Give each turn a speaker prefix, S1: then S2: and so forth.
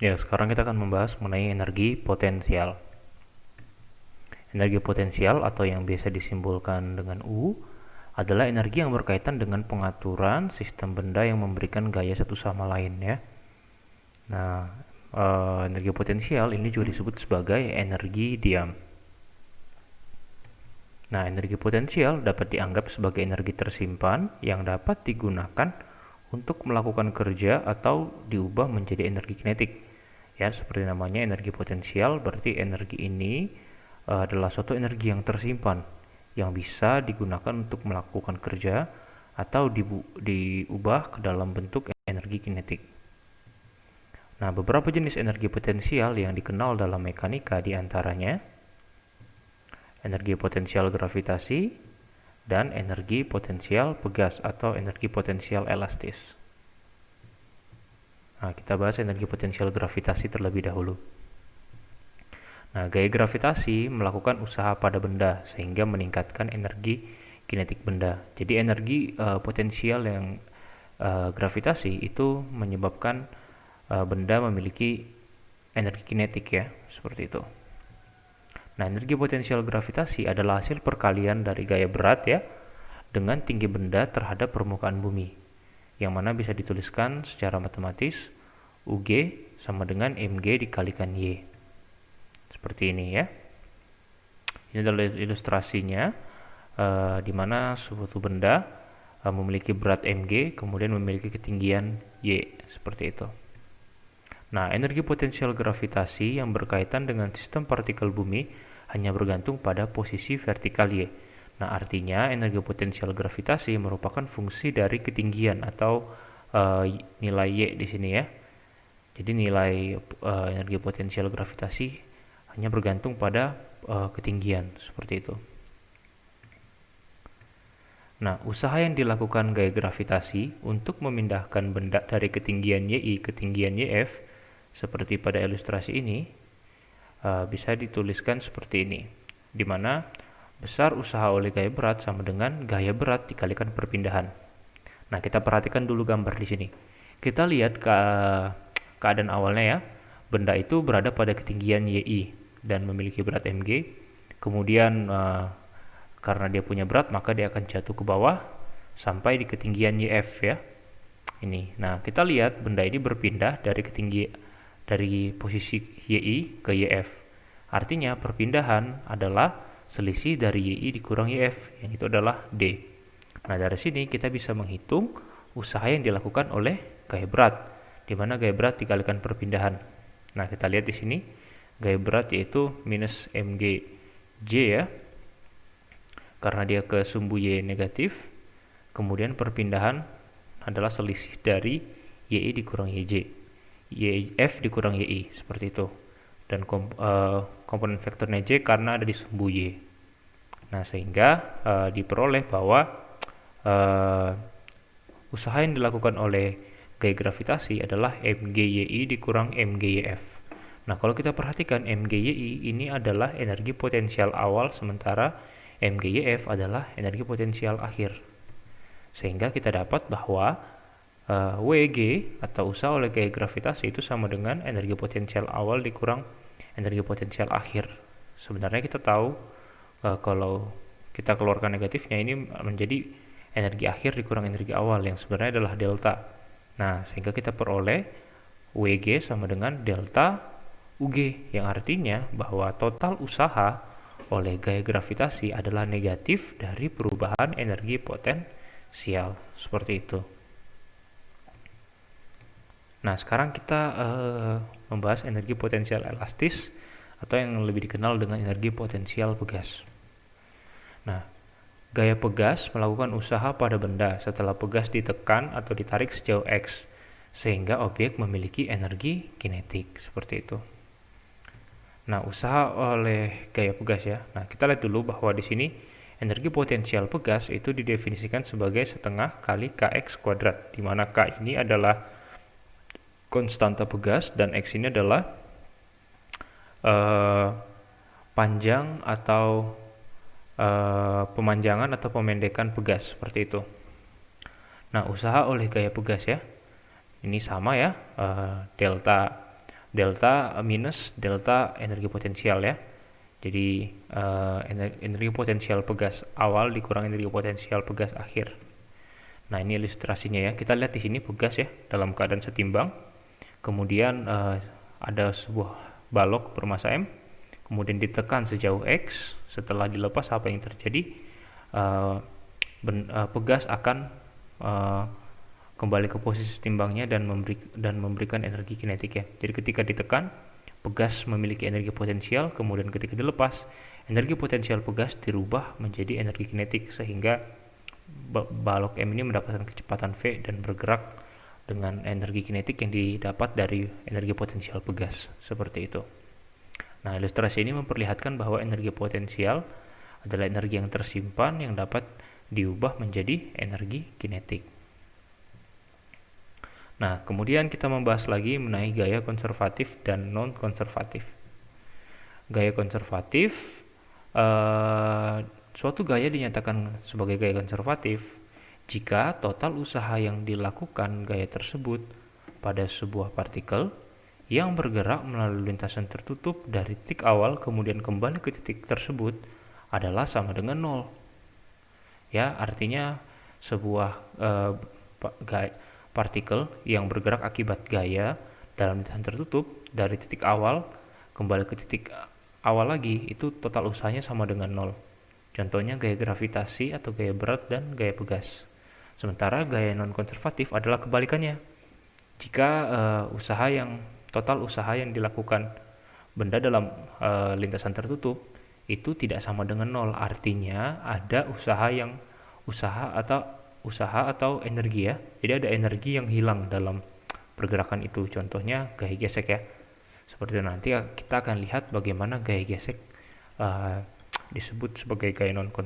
S1: Ya, sekarang kita akan membahas mengenai energi potensial. Energi potensial atau yang biasa disimbolkan dengan U adalah energi yang berkaitan dengan pengaturan sistem benda yang memberikan gaya satu sama lain ya. Nah, energi potensial ini juga disebut sebagai energi diam. Nah, energi potensial dapat dianggap sebagai energi tersimpan yang dapat digunakan untuk melakukan kerja atau diubah menjadi energi kinetik. Ya, seperti namanya energi potensial, berarti energi ini adalah suatu energi yang tersimpan yang bisa digunakan untuk melakukan kerja atau diubah ke dalam bentuk energi kinetik. Nah, beberapa jenis energi potensial yang dikenal dalam mekanika diantaranya energi potensial gravitasi dan energi potensial pegas atau energi potensial elastis. Nah, kita bahas energi potensial gravitasi terlebih dahulu. Nah, gaya gravitasi melakukan usaha pada benda sehingga meningkatkan energi kinetik benda. Jadi energi potensial yang gravitasi itu menyebabkan benda memiliki energi kinetik ya, seperti itu. Nah, energi potensial gravitasi adalah hasil perkalian dari gaya berat ya dengan tinggi benda terhadap permukaan bumi, yang mana bisa dituliskan secara matematis UG sama dengan mg dikalikan Y. Seperti ini ya. Ini adalah ilustrasinya di mana suatu benda memiliki berat mg kemudian memiliki ketinggian Y, seperti itu. Nah, energi potensial gravitasi yang berkaitan dengan sistem partikel bumi hanya bergantung pada posisi vertikal Y. Nah, artinya energi potensial gravitasi merupakan fungsi dari ketinggian atau nilai Y di sini ya. Jadi nilai energi potensial gravitasi hanya bergantung pada ketinggian, seperti itu. Nah, usaha yang dilakukan gaya gravitasi untuk memindahkan benda dari ketinggian YI ke ketinggian YF seperti pada ilustrasi ini bisa dituliskan seperti ini, di mana besar usaha oleh gaya berat sama dengan gaya berat dikalikan perpindahan. Nah, kita perhatikan dulu gambar di sini. Kita lihat keadaan awalnya ya, benda itu berada pada ketinggian YI dan memiliki berat mg. Kemudian karena dia punya berat, maka dia akan jatuh ke bawah sampai di ketinggian YF ya. Ini. Nah, kita lihat benda ini berpindah dari posisi YI ke YF. Artinya perpindahan adalah selisih dari YI dikurang YF, yang itu adalah D. Nah, dari sini kita bisa menghitung usaha yang dilakukan oleh gaya berat, di mana gaya berat dikalikan perpindahan. Nah, kita lihat di sini gaya berat yaitu minus mg J ya, karena dia ke sumbu Y negatif. Kemudian perpindahan adalah selisih dari YI dikurang YJ, YF dikurang YI, seperti itu. Dan komponen vektornya J karena ada di sumbu Y. Nah, sehingga diperoleh bahwa usaha yang dilakukan oleh gaya gravitasi adalah mgYI dikurang mgYF. Nah, kalau kita perhatikan mgYI ini adalah energi potensial awal, sementara mgYF adalah energi potensial akhir. Sehingga kita dapat bahwa WG atau usaha oleh gaya gravitasi itu sama dengan energi potensial awal dikurang energi potensial akhir. Sebenarnya kita tahu kalau kita keluarkan negatifnya ini menjadi energi akhir dikurang energi awal, yang sebenarnya adalah delta. Nah, sehingga kita peroleh WG sama dengan delta UG, yang artinya bahwa total usaha oleh gaya gravitasi adalah negatif dari perubahan energi potensial, seperti itu. Nah, sekarang kita membahas energi potensial elastis atau yang lebih dikenal dengan energi potensial pegas. Nah, gaya pegas melakukan usaha pada benda setelah pegas ditekan atau ditarik sejauh X, sehingga objek memiliki energi kinetik, seperti itu. Nah, usaha oleh gaya pegas ya. Nah, kita lihat dulu bahwa di sini energi potensial pegas itu didefinisikan sebagai setengah kali Kx kuadrat, di mana K ini adalah konstanta pegas dan X ini adalah panjang atau pemanjangan atau pemendekan pegas, seperti itu. Nah, usaha oleh gaya pegas ya, ini sama ya, delta delta minus delta energi potensial ya. Jadi energi potensial pegas awal dikurang energi potensial pegas akhir. Nah, ini ilustrasinya ya. Kita lihat di sini pegas ya dalam keadaan setimbang. Kemudian ada sebuah balok bermasa M, kemudian ditekan sejauh X. Setelah dilepas, apa yang terjadi? Pegas akan kembali ke posisi setimbangnya dan memberikan energi kinetik ya. Jadi ketika ditekan, pegas memiliki energi potensial, kemudian ketika dilepas, energi potensial pegas dirubah menjadi energi kinetik sehingga balok M ini mendapatkan kecepatan V dan bergerak dengan energi kinetik yang didapat dari energi potensial pegas, seperti itu. Nah, ilustrasi ini memperlihatkan bahwa energi potensial adalah energi yang tersimpan yang dapat diubah menjadi energi kinetik. Nah, kemudian kita membahas lagi mengenai gaya konservatif dan non-konservatif. Gaya konservatif, suatu gaya dinyatakan sebagai gaya konservatif jika total usaha yang dilakukan gaya tersebut pada sebuah partikel yang bergerak melalui lintasan tertutup dari titik awal kemudian kembali ke titik tersebut adalah sama dengan 0. Ya, artinya sebuah partikel yang bergerak akibat gaya dalam lintasan tertutup dari titik awal kembali ke titik awal lagi, itu total usahanya sama dengan 0. Contohnya gaya gravitasi atau gaya berat dan gaya pegas. Sementara gaya non-konservatif adalah kebalikannya. Jika total usaha yang dilakukan benda dalam lintasan tertutup itu tidak sama dengan 0, artinya ada usaha atau energi ya. Jadi ada energi yang hilang dalam pergerakan itu. Contohnya gaya gesek ya. Seperti nanti kita akan lihat bagaimana gaya gesek disebut sebagai gaya non-konservatif.